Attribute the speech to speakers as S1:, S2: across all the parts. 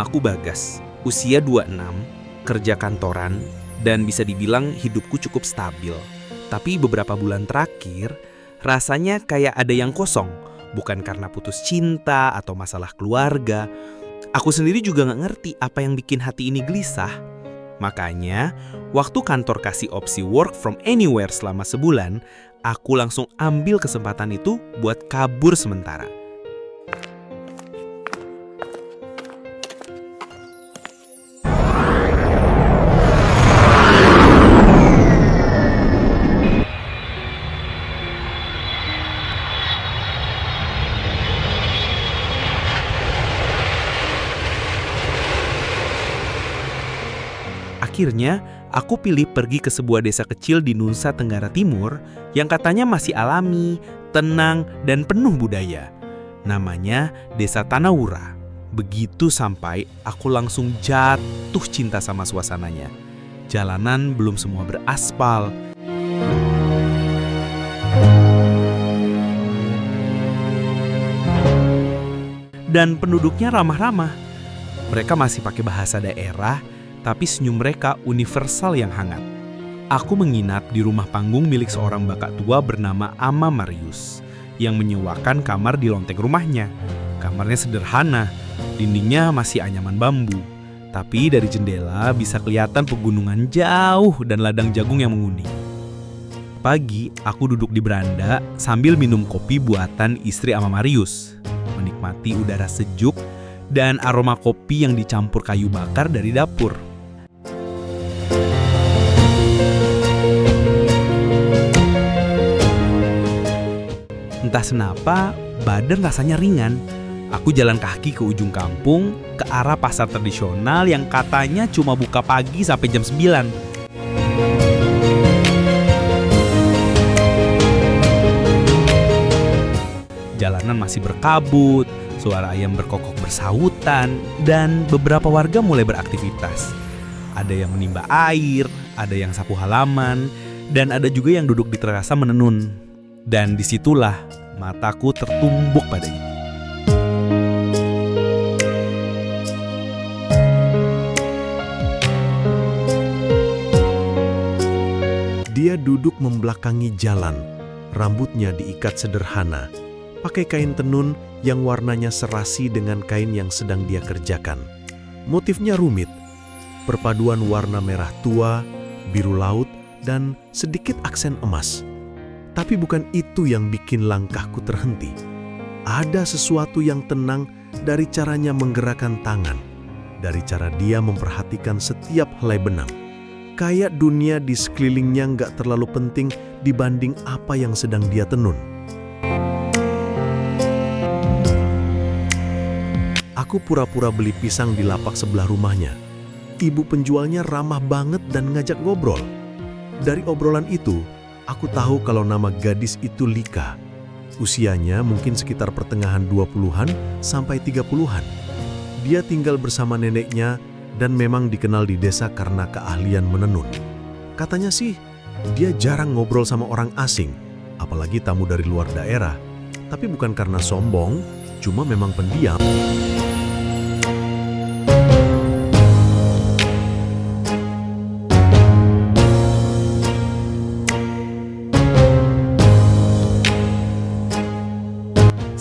S1: Namaku Bagas, usia 26, kerja kantoran, dan bisa dibilang hidupku cukup stabil. Tapi beberapa bulan terakhir, rasanya kayak ada yang kosong. Bukan karena putus cinta atau masalah keluarga. Aku sendiri juga gak ngerti apa yang bikin hati ini gelisah. Makanya, waktu kantor kasih opsi work from anywhere selama sebulan, aku langsung ambil kesempatan itu buat kabur sementara. Akhirnya, aku pilih pergi ke sebuah desa kecil di Nusa Tenggara Timur yang katanya masih alami, tenang, dan penuh budaya. Namanya Desa Tanawura. Begitu sampai, aku langsung jatuh cinta sama suasananya. Jalanan belum semua beraspal. Dan penduduknya ramah-ramah. Mereka masih pakai bahasa daerah, tapi senyum mereka universal yang hangat. Aku menginap di rumah panggung milik seorang bapak tua bernama Ama Marius yang menyewakan kamar di lonteng rumahnya. Kamarnya sederhana, dindingnya masih anyaman bambu. Tapi dari jendela bisa kelihatan pegunungan jauh dan ladang jagung yang menguning. Pagi, aku duduk di beranda sambil minum kopi buatan istri Ama Marius. Menikmati udara sejuk dan aroma kopi yang dicampur kayu bakar dari dapur. Entah kenapa, badan rasanya ringan. Aku jalan kaki ke ujung kampung, ke arah pasar tradisional yang katanya cuma buka pagi sampai jam 9. Jalanan masih berkabut, suara ayam berkokok bersahutan, dan beberapa warga mulai beraktivitas. Ada yang menimba air, ada yang sapu halaman, dan ada juga yang duduk di terasa menenun. Dan disitulah mataku tertumbuk padanya.
S2: Dia duduk membelakangi jalan, rambutnya diikat sederhana, pakai kain tenun yang warnanya serasi dengan kain yang sedang dia kerjakan. Motifnya rumit, perpaduan warna merah tua, biru laut, dan sedikit aksen emas. Tapi bukan itu yang bikin langkahku terhenti. Ada sesuatu yang tenang dari caranya menggerakkan tangan, dari cara dia memperhatikan setiap helai benang. Kayak dunia di sekelilingnya nggak terlalu penting dibanding apa yang sedang dia tenun. Aku pura-pura beli pisang di lapak sebelah rumahnya. Ibu penjualnya ramah banget dan ngajak ngobrol. Dari obrolan itu, aku tahu kalau nama gadis itu Lika. Usianya mungkin sekitar pertengahan 20-an sampai 30-an. Dia tinggal bersama neneknya dan memang dikenal di desa karena keahlian menenun. Katanya sih, dia jarang ngobrol sama orang asing, apalagi tamu dari luar daerah. Tapi bukan karena sombong, cuma memang pendiam.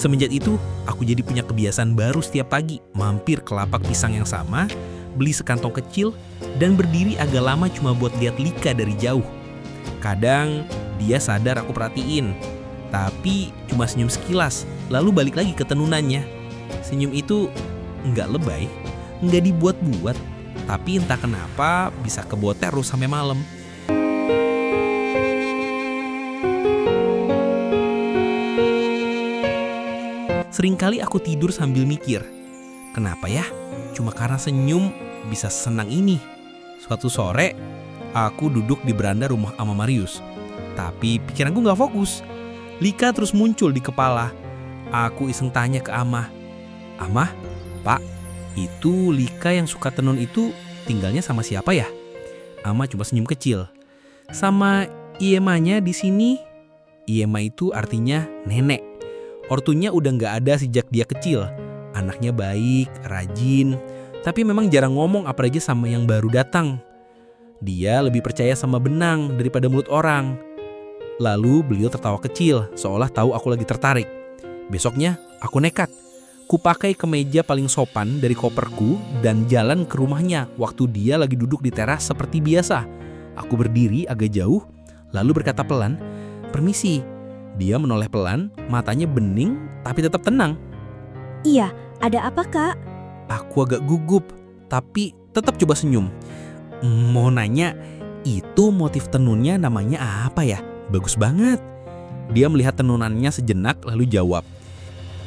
S1: Semenjak itu, aku jadi punya kebiasaan baru setiap pagi, mampir ke lapak pisang yang sama, beli sekantong kecil, dan berdiri agak lama cuma buat lihat Lika dari jauh. Kadang, dia sadar aku perhatiin, tapi cuma senyum sekilas, lalu balik lagi ke tenunannya. Senyum itu nggak lebay, nggak dibuat-buat, tapi entah kenapa bisa kebawa terus sampai malam. Seringkali aku tidur sambil mikir, kenapa ya? Cuma karena senyum bisa senang ini. Suatu sore, aku duduk di beranda rumah Ama Marius. Tapi pikiranku gak fokus. Lika terus muncul di kepala. Aku iseng tanya ke Ama, "Ama, Pak, itu Lika yang suka tenun itu tinggalnya sama siapa ya?" Ama cuma senyum kecil. "Sama Iemanya di sini." Iema itu artinya nenek. Ortunya udah gak ada sejak dia kecil. Anaknya baik, rajin, Tapi memang jarang ngomong apalagi sama yang baru datang. Dia lebih percaya sama benang daripada mulut orang. Lalu beliau tertawa kecil, seolah tahu aku lagi tertarik. Besoknya, aku nekat. Kupakai kemeja paling sopan dari koperku dan jalan ke rumahnya waktu dia lagi duduk di teras seperti biasa. Aku berdiri agak jauh, lalu berkata pelan, "Permisi." Dia menoleh pelan, matanya bening tapi tetap tenang.
S3: Iya, ada apa Kak?
S1: Aku agak gugup, tapi tetap coba senyum. Mau nanya, itu motif tenunnya namanya apa ya? Bagus banget. Dia melihat tenunannya sejenak lalu jawab,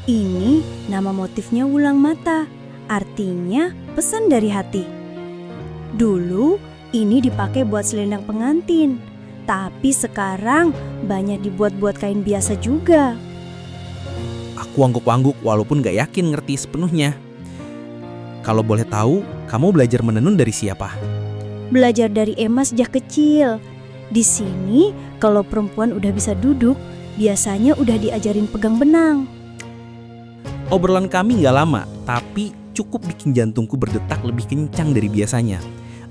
S3: Ini nama motifnya Wulang Mata, artinya pesan dari hati. Dulu ini dipakai buat selendang pengantin, tapi sekarang banyak dibuat-buat kain biasa juga.
S1: Aku angguk-angguk walaupun gak yakin ngerti sepenuhnya. Kalau boleh tahu, kamu belajar menenun dari siapa?
S3: Belajar dari Emma sejak kecil. Di sini kalau perempuan udah bisa duduk, biasanya udah diajarin pegang benang.
S1: Obrolan kami gak lama, tapi cukup bikin jantungku berdetak lebih kencang dari biasanya.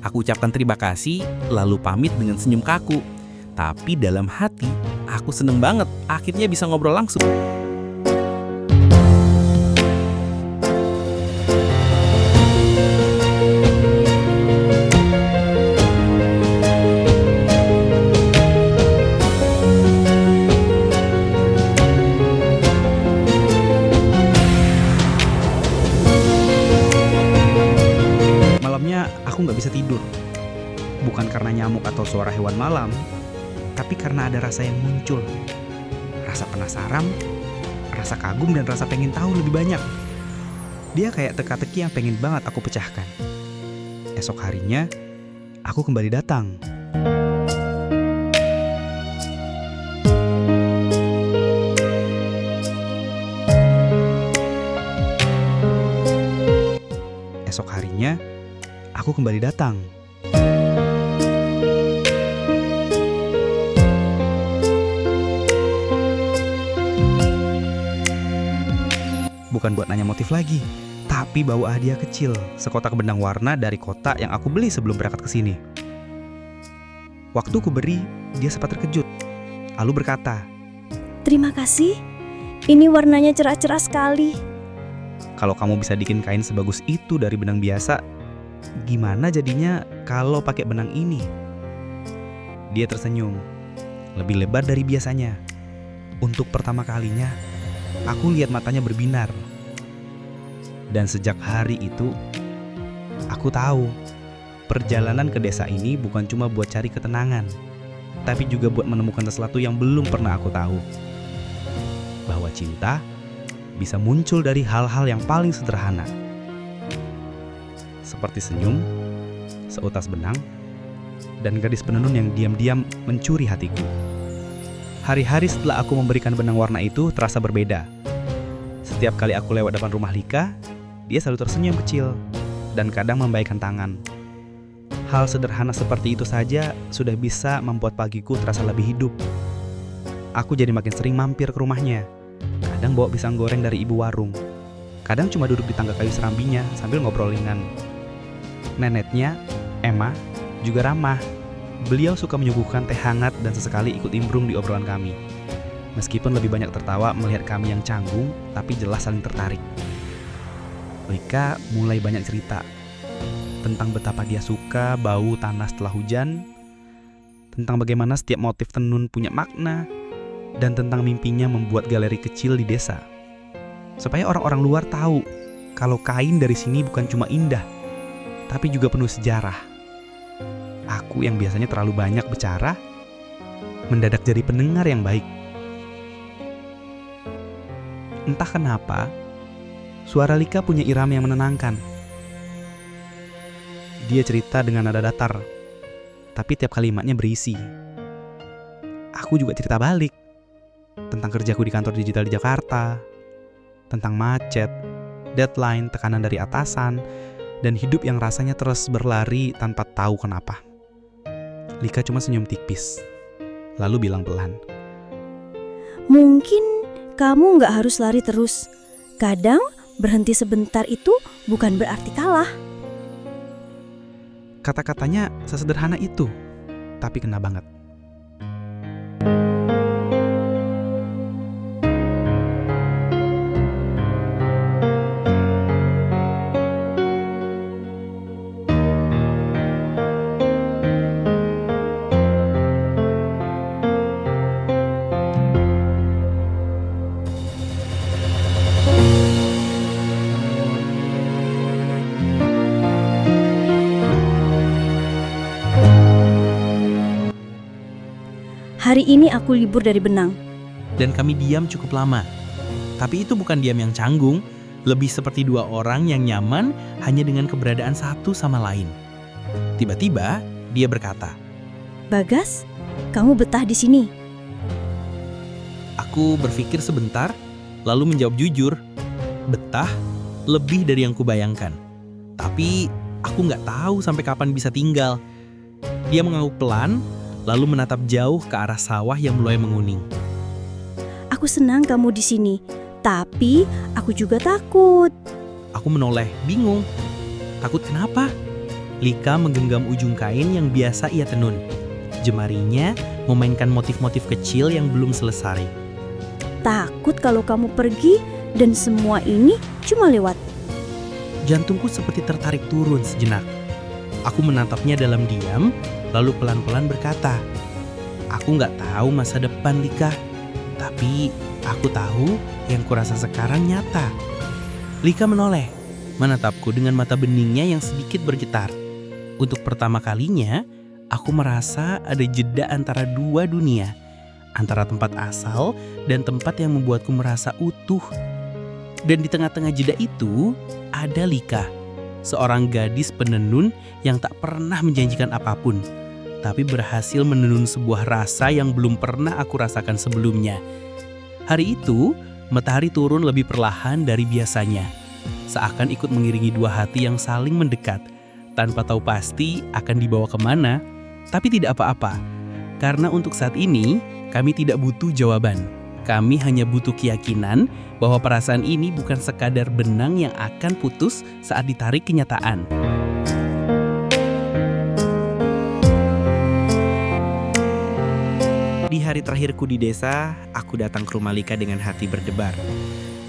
S1: Aku ucapkan terima kasih, lalu pamit dengan senyum kaku. Tapi dalam hati, aku seneng banget akhirnya bisa ngobrol langsung. Malamnya aku nggak bisa tidur. Bukan karena nyamuk atau suara hewan malam, tapi karena ada rasa yang muncul. Rasa penasaran, rasa kagum, dan rasa pengen tahu lebih banyak. Dia kayak teka-teki yang pengen banget aku pecahkan. Esok harinya, aku kembali datang. Esok harinya, aku kembali datang. Bukan buat nanya motif lagi, tapi bawa hadiah kecil, sekotak benang warna dari kotak yang aku beli sebelum berangkat ke sini. Waktu ku beri, dia sempat terkejut, lalu berkata,
S3: Terima kasih, ini warnanya cerah-cerah sekali.
S1: "Kalau kamu bisa bikin kain sebagus itu dari benang biasa, gimana jadinya kalau pakai benang ini?" Dia tersenyum, lebih lebar dari biasanya. Untuk pertama kalinya, aku lihat matanya berbinar. Dan sejak hari itu, aku tahu perjalanan ke desa ini bukan cuma buat cari ketenangan, tapi juga buat menemukan sesuatu yang belum pernah aku tahu. Bahwa cinta bisa muncul dari hal-hal yang paling sederhana. Seperti senyum, seutas benang, dan gadis penenun yang diam-diam mencuri hatiku. Hari-hari setelah aku memberikan benang warna itu terasa berbeda. Setiap kali aku lewat depan rumah Lika, dia selalu tersenyum kecil dan kadang membaikan tangan. Hal sederhana seperti itu saja sudah bisa membuat pagiku terasa lebih hidup. Aku jadi makin sering mampir ke rumahnya. Kadang bawa pisang goreng dari ibu warung. Kadang cuma duduk di tangga kayu serambinya sambil ngobrol ringan. Neneknya, Emma, juga ramah. Beliau suka menyuguhkan teh hangat dan sesekali ikut imbrung di obrolan kami. Meskipun lebih banyak tertawa melihat kami yang canggung, tapi jelas saling tertarik. Lika mulai banyak cerita tentang betapa dia suka bau tanah setelah hujan, tentang bagaimana setiap motif tenun punya makna, dan tentang mimpinya membuat galeri kecil di desa. Supaya orang-orang luar tahu kalau kain dari sini bukan cuma indah, tapi juga penuh sejarah. Aku yang biasanya terlalu banyak bicara, mendadak jadi pendengar yang baik. Entah kenapa, suara Lika punya irama yang menenangkan. Dia cerita dengan nada datar, tapi tiap kalimatnya berisi. Aku juga cerita balik, tentang kerjaku di kantor digital di Jakarta, tentang macet, deadline, tekanan dari atasan, dan hidup yang rasanya terus berlari tanpa tahu kenapa. Lika cuma senyum tipis, lalu bilang pelan,
S3: Mungkin kamu nggak harus lari terus. Kadang berhenti sebentar itu bukan berarti kalah.
S1: Kata-katanya sesederhana itu, tapi kena banget.
S3: Hari ini aku libur dari benang.
S1: Dan kami diam cukup lama. Tapi itu bukan diam yang canggung, lebih seperti dua orang yang nyaman hanya dengan keberadaan satu sama lain. Tiba-tiba, dia berkata,
S3: Bagas, kamu betah di sini?
S1: aku berpikir sebentar, lalu menjawab jujur, betah lebih dari yang kubayangkan. Tapi aku nggak tahu sampai kapan bisa tinggal. Dia mengangguk pelan, lalu menatap jauh ke arah sawah yang mulai menguning.
S3: Aku senang kamu di sini, tapi aku juga takut.
S1: Aku menoleh, bingung. Takut kenapa? Lika menggenggam ujung kain yang biasa ia tenun. Jemarinya memainkan motif-motif kecil yang belum selesai.
S3: Takut kalau kamu pergi dan semua ini cuma lewat.
S1: Jantungku seperti tertarik turun sejenak. Aku menatapnya dalam diam, lalu pelan-pelan berkata, aku nggak tahu masa depan, Lika. Tapi aku tahu yang kurasa sekarang nyata. Lika menoleh, menatapku dengan mata beningnya yang sedikit bergetar. Untuk pertama kalinya, aku merasa ada jeda antara dua dunia. Antara tempat asal dan tempat yang membuatku merasa utuh. Dan di tengah-tengah jeda itu, ada Lika. Seorang gadis penenun yang tak pernah menjanjikan apapun, tapi berhasil menenun sebuah rasa yang belum pernah aku rasakan sebelumnya. Hari itu, matahari turun lebih perlahan dari biasanya. Seakan ikut mengiringi dua hati yang saling mendekat, tanpa tahu pasti akan dibawa kemana, tapi tidak apa-apa. Karena untuk saat ini, kami tidak butuh jawaban. Kami hanya butuh keyakinan bahwa perasaan ini bukan sekadar benang yang akan putus saat ditarik kenyataan. Di hari terakhirku di desa, aku datang ke rumah Lika dengan hati berdebar.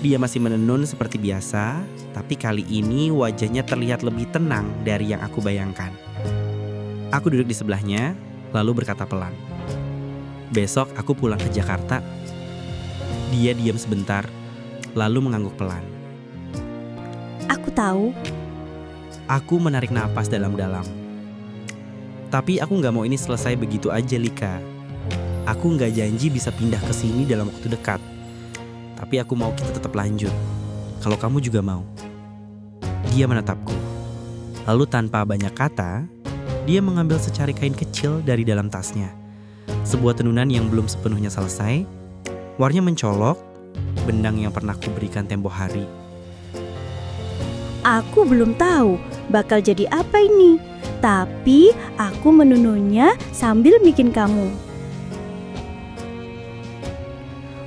S1: Dia masih menenun seperti biasa, tapi kali ini wajahnya terlihat lebih tenang dari yang aku bayangkan. Aku duduk di sebelahnya, lalu berkata pelan, besok aku pulang ke Jakarta. Dia diam sebentar, lalu mengangguk pelan.
S3: Aku tahu.
S1: Aku menarik napas dalam-dalam. Tapi aku nggak mau ini selesai begitu aja, Lika. Aku nggak janji bisa pindah ke sini dalam waktu dekat. Tapi aku mau kita tetap lanjut. Kalau kamu juga mau. Dia menatapku. Lalu tanpa banyak kata, dia mengambil secari kain kecil dari dalam tasnya. Sebuah tenunan yang belum sepenuhnya selesai. Warnanya mencolok, benang yang pernah kuberikan tempo hari.
S3: Aku belum tahu bakal jadi apa ini, tapi aku menenunnya sambil bikin kamu.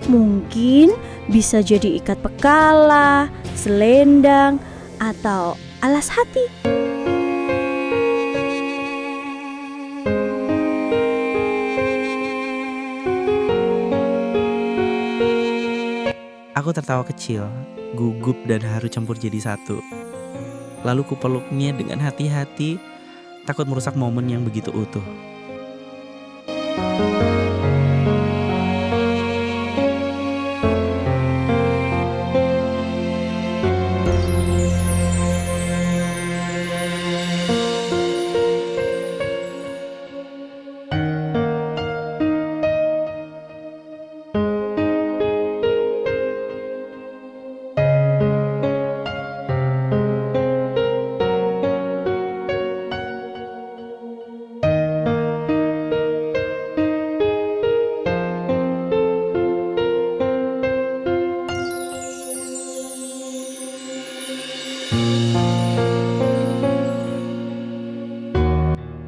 S3: Mungkin bisa jadi ikat pekala, selendang, atau alas hati.
S1: Aku tertawa kecil, gugup dan haru campur jadi satu. Lalu kupeluknya dengan hati-hati, takut merusak momen yang begitu utuh.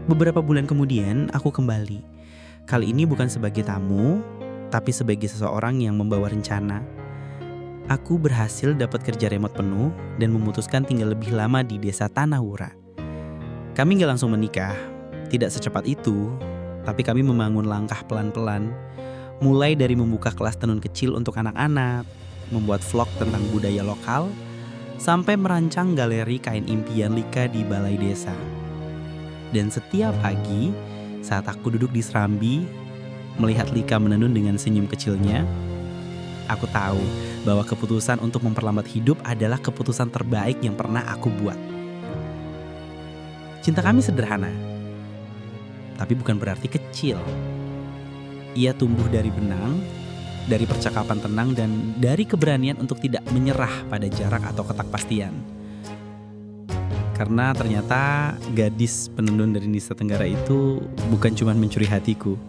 S1: Beberapa bulan kemudian, aku kembali. Kali ini bukan sebagai tamu, tapi sebagai seseorang yang membawa rencana. Aku berhasil dapat kerja remote penuh dan memutuskan tinggal lebih lama di desa Tanah Wura.
S4: Kami nggak langsung menikah, tidak secepat itu, tapi kami membangun langkah pelan-pelan. Mulai dari membuka kelas tenun kecil untuk anak-anak, membuat vlog tentang budaya lokal, sampai merancang galeri kain impian Lika di balai desa. Dan setiap pagi, saat aku duduk di serambi, melihat Lika menenun dengan senyum kecilnya, aku tahu bahwa keputusan untuk memperlambat hidup adalah keputusan terbaik yang pernah aku buat. Cinta kami sederhana, tapi bukan berarti kecil. Ia tumbuh dari benang, dari percakapan tenang, dan dari keberanian untuk tidak menyerah pada jarak atau ketakpastian. Karena ternyata gadis penenun dari Nusa Tenggara itu bukan cuma mencuri hatiku.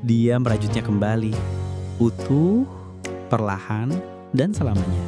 S4: Dia merajutnya kembali, utuh, perlahan, dan selamanya.